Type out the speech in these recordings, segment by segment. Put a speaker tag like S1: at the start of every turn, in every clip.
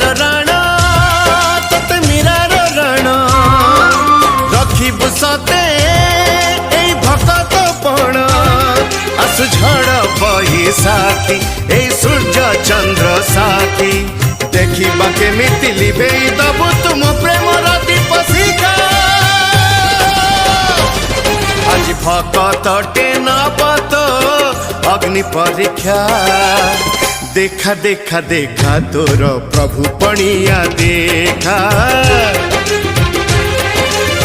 S1: राधार राण तोते मीरार राण रखिबु सते एई भकत पण आसु झड़ बही साथी एई सूर्य चंद्र साथी देखिबा केमिति लिभेई दबु तुम प्रेमर दीप शिखा आज भकतटे नबत अग्नि परीक्षा देखा देखा देखा तोर प्रभु पणिया देखा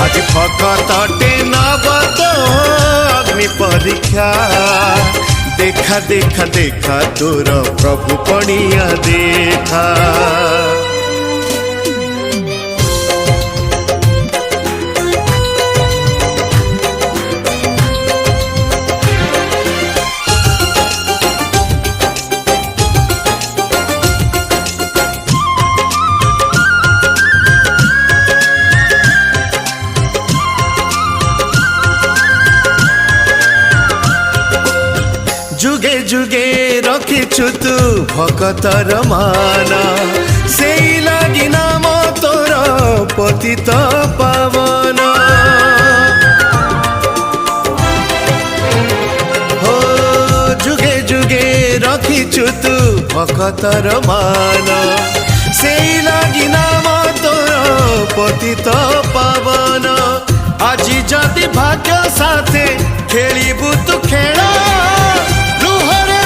S1: आज भकतटे नबत अग्नि परीक्षा देखा देखा देखा तोर प्रभु पणिया देखा जुगे जुगे रखिछु तू भकतर मान से लगी नाम तोर पतित पावन हो जुगे जुगे रखिछु तू भकतर मान से लगी नाम तोर पतित पावन आज जदि भाग्य साथे खेलिबु तू खेल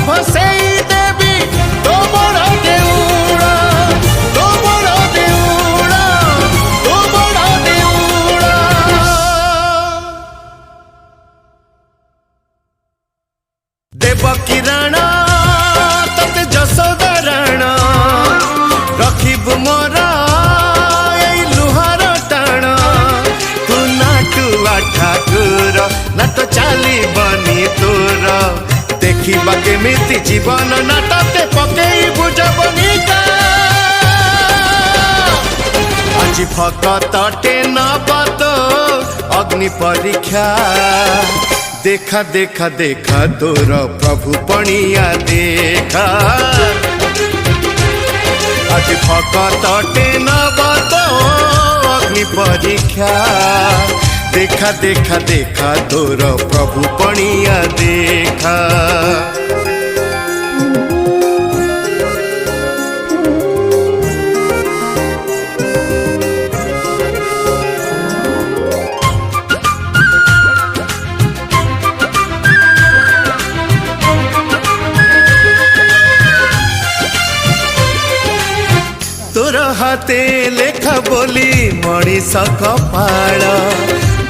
S1: भसई देवी तो बड़ा देउड़ा तो बड़ा देउड़ा तो बड़ा देउड़ा देवकी राणा तते जसोदा राणा रखिबु मोरा एई लुहार टाण तू नाटुआ ठाकुर नाट चाली बनी तोर देखिबा केमिति जीवन नाटके पकेई बुझबनिका आज भकतटे नबत अग्नि परीक्षा देखा देखा देखा तोर प्रभु पणिया देखा आज भकतटे नबत अग्नि परीक्षा देखा देखा देखा तोर प्रभु पणिया देखा तोर हाथे लेखा बोली मणिष कपाळ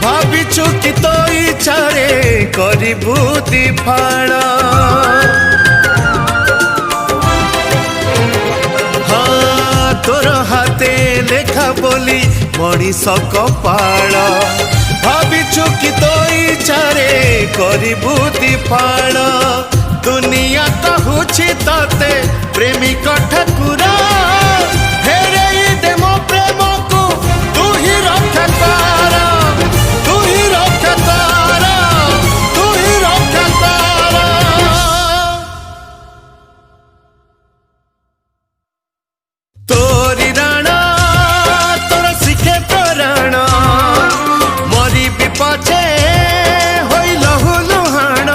S1: भाविछु कि तो इच्छारे करिबु दिफाण हाँ तोर हाथे लेखा बोली मणिष कपाळ भाविछु कि तो इच्छारे करिबु दिफाण दुनिया कहूछि तते प्रेमिक ठाकुर फेरेई दे मो प्रेम को तू ही रक्षा कर तू ही रक्षा कर तू ही रक्षा कर तोरी राणा तोर शिखे प्राण मरी भी पछे होई लहु लुहाण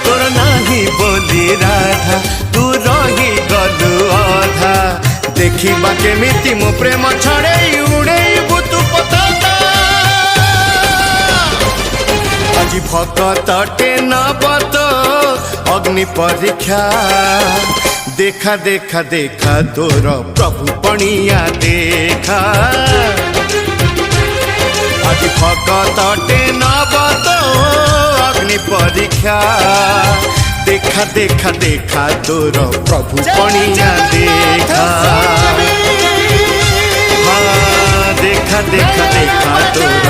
S1: तोर नाही बोली राधा तू रही गलु अधा देखिबा केमिति मो प्रेम छड़े उड़ेबु तू पताका आज भकतटे नबत अग्नि परीक्षा देखा देखा देखा तोर प्रभु पणिया देखा आज भकतटे नबत अग्नि परीक्षा देखा देखा देखा तोर प्रभु पणिया देखा हाँ देखा देखा देखा तोर